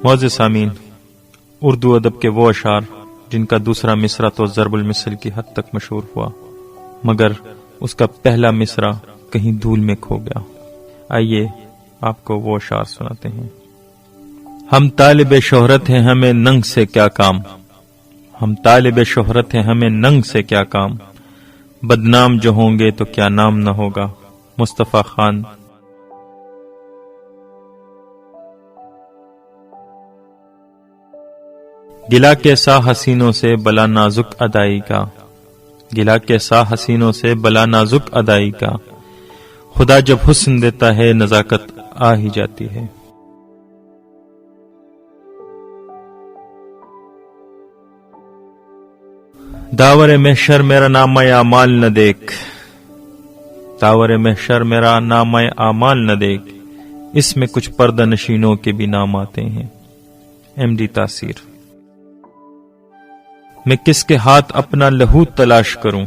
معزز سامعین، اردو ادب کے وہ اشعار جن کا دوسرا مصرع تو ضرب المثل کی حد تک مشہور ہوا، مگر اس کا پہلا مصرع کہیں دھول میں کھو گیا۔ آئیے آپ کو وہ اشعار سناتے ہیں۔ ہم طالب شہرت ہیں، ہمیں ننگ سے کیا کام، ہم طالب شہرت ہیں، ہمیں ننگ سے کیا کام، بدنام جو ہوں گے تو کیا نام نہ ہوگا۔ مصطفیٰ خان۔ گلا کیسا حسینوں سے بلا نازک ادائی کا، گلا کیسا حسینوں سے بلا نازک ادائی کا، خدا جب حسن دیتا ہے نزاکت آ ہی جاتی ہے۔ داور محشر میرا نامہ اعمال نہ دیکھ، داور محشر میرا نامہ اعمال نہ دیکھ، اس میں کچھ پردہ نشینوں کے بھی نام آتے ہیں۔ ایم ڈی تاثیر۔ میں کس کے ہاتھ اپنا لہو تلاش کروں،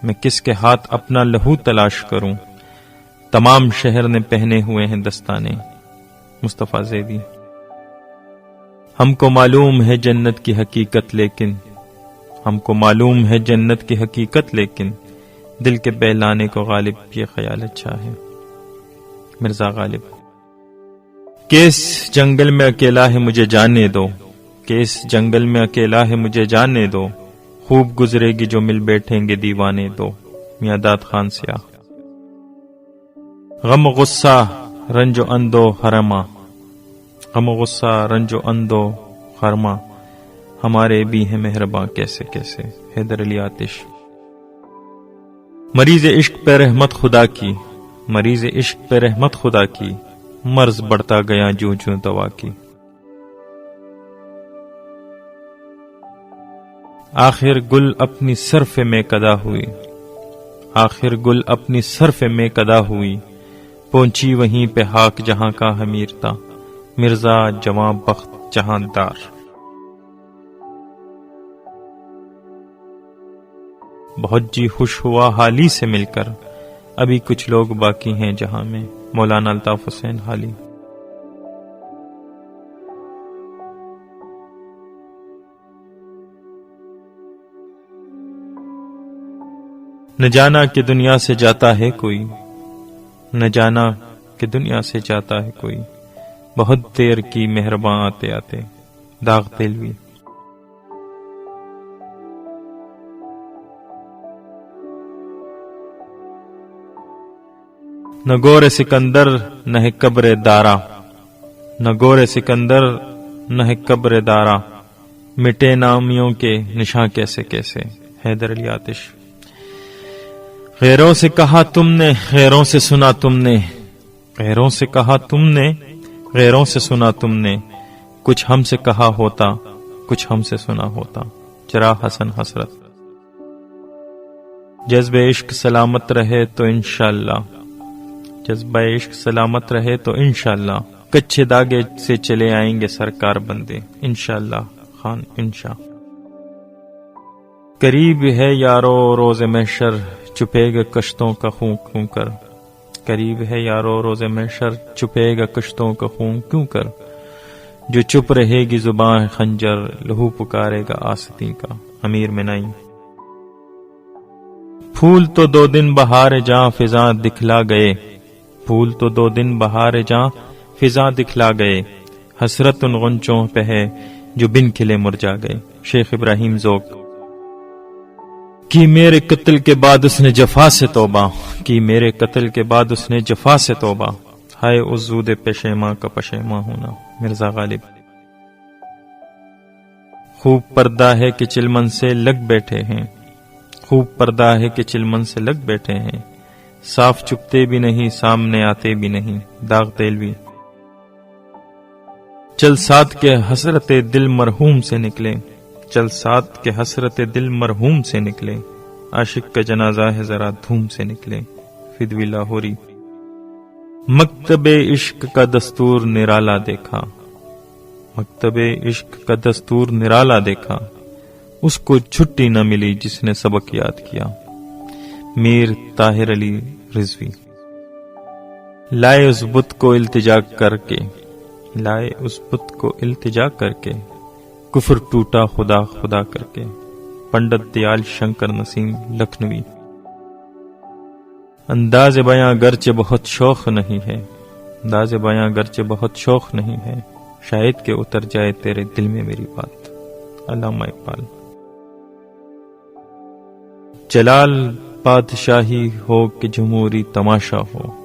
میں کس کے ہاتھ اپنا لہو تلاش کروں، تمام شہر نے پہنے ہوئے ہیں دستانے۔ مصطفیٰ زیدی۔ ہم کو معلوم ہے جنت کی حقیقت لیکن، ہم کو معلوم ہے جنت کی حقیقت لیکن، دل کے بہلانے کو غالب یہ خیال اچھا ہے۔ مرزا غالب۔ کہ اس جنگل میں اکیلا ہے مجھے جانے دو، کہ اس جنگل میں اکیلا ہے مجھے جانے دو، خوب گزرے گی جو مل بیٹھیں گے دیوانے دو۔ میاں داد خان سیاہ۔ غم و غصہ رنج و اندو حرما، غم و غصہ رنج و اندو حرما، ہمارے بھی ہیں مہرباں کیسے کیسے۔ حیدر علی آتش۔ مریض عشق پہ رحمت خدا کی، مریض عشق پہ رحمت خدا کی، مرض بڑھتا گیا جوں جوں دوا کی۔ آخر گل اپنی صرف میں قدا ہوئی، آخر گل اپنی صرف میں قدا ہوئی، پہنچی وہیں پہ خاک جہاں کا حمیر تھا، مرزا جواں بخت جہاں دار۔ بہت جی خوش ہوا حالی سے مل کر، ابھی کچھ لوگ باقی ہیں جہاں میں۔ مولانا الطاف حسین حالی۔ نہ جانا کہ دنیا سے جاتا ہے کوئی، نہ جانا کہ دنیا سے جاتا ہے کوئی، بہت دیر کی مہرباں آتے آتے۔ داغ دلوی۔ نہ گور سکندر نہ ہے قبر دارا، نہ گور سکندر نہ ہے قبر دارا، مٹے نامیوں کے نشاں کیسے کیسے۔ حیدر علی آتش۔ غیروں سے کہا تم نے، غیروں سے سنا تم نے، غیروں سے کہا تم نے، غیروں سے سنا تم نے، کچھ ہم سے کہا ہوتا، کچھ ہم سے سنا ہوتا۔ چراغ حسن حسرت۔ جذب عشق سلامت رہے تو انشاءاللہ، جذبہ عشق سلامت رہے تو انشاءاللہ، کچھے داغے سے چلے آئیں گے سرکار بندے۔ انشاءاللہ خان انشاء۔ قریب ہے یارو روز محشر، چھپے گا کشتوں کا خون کیوں کر، قریب ہے یارو روز محشر، چھپے گا کشتوں کا خون کیوں کر، جو چپ رہے گی زبان خنجر، لہو پکارے گا آستین کا۔ امیر منائی۔ پھول تو دو دن بہار جاں فضاں دکھلا گئے، پھول تو دو دن بہار جاں فضاں دکھلا گئے، حسرت ان غنچوں پہ ہے جو بن کھلے مرجا گئے۔ شیخ ابراہیم ذوق۔ کی میرے قتل کے بعد اس نے جفا سے توبہ، کی میرے قتل کے بعد اس نے جفا سے توبہ، ہائے اس زود پشیماں کا پشیماں ہونا۔ مرزا غالب۔ خوب پردہ ہے کہ چلمن سے لگ بیٹھے ہیں، خوب پردہ ہے کہ چلمن سے لگ بیٹھے ہیں، صاف چپتے بھی نہیں سامنے آتے بھی نہیں۔ داغ دلوی۔ چل ساتھ کے حسرت دل مرحوم سے نکلے، چل ساتھ کے حسرت دل مرحوم سے نکلے، عاشق کا جنازہ ہے ذرا دھوم سے نکلے۔ فدوی لاہوری۔ مکتب عشق کا دستور نرالا دیکھا، مکتب عشق کا دستور نرالا دیکھا، اس کو چھٹی نہ ملی جس نے سبق یاد کیا۔ میر طاہر علی رضوی۔ لائے اس بت کو التجا کر کے، لائے اس بت کو التجا کر کے، کفر ٹوٹا خدا خدا کر کے۔ پنڈت دیال شنکر نسیم لکھنوی۔ انداز بیاں گرچہ بہت شوق نہیں ہے، انداز بیاں گرچہ بہت شوق نہیں ہے، شاید کہ اتر جائے تیرے دل میں میری بات۔ علامہ اقبال۔ جلال بادشاہی ہو کہ جمہوری تماشا ہو،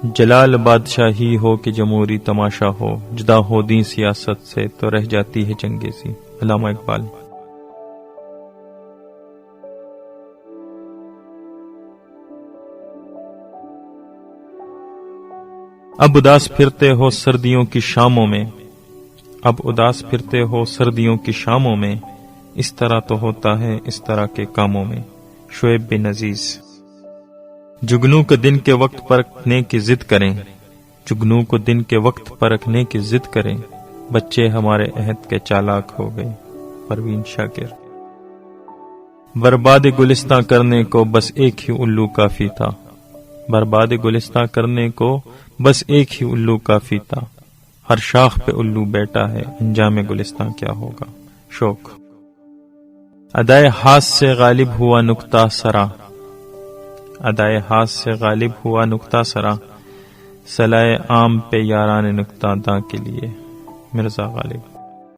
جلال بادشاہی ہو کہ جمہوری تماشا ہو، جدا ہو دین سیاست سے تو رہ جاتی ہے چنگیزی۔ علامہ اقبال۔ اب اداس پھرتے ہو سردیوں کی شاموں میں، اب اداس پھرتے ہو سردیوں کی شاموں میں، اس طرح تو ہوتا ہے اس طرح کے کاموں میں۔ شعیب بن عزیز۔ جگنو کو دن کے وقت پر رکھنے کی ضد کریں، جگنو کو دن کے وقت پر رکھنے کی ضد کریں، بچے ہمارے عہد کے چالاک ہو گئے۔ پروین شاکر۔ برباد گلستاں کرنے کو بس ایک ہی الو کافی تھا، برباد گلستاں کرنے کو بس ایک ہی الو کافی تھا، ہر شاخ پہ الو بیٹا ہے، انجام گلستاں کیا ہوگا۔ شوق۔ ادائے ہاتھ سے غالب ہوا نکتہ سرا، ادائے ہاتھ سے غالب ہوا نکتہ سرا، صلاح عام پہ یاران نکتہ داں کے لیے۔ مرزا غالب۔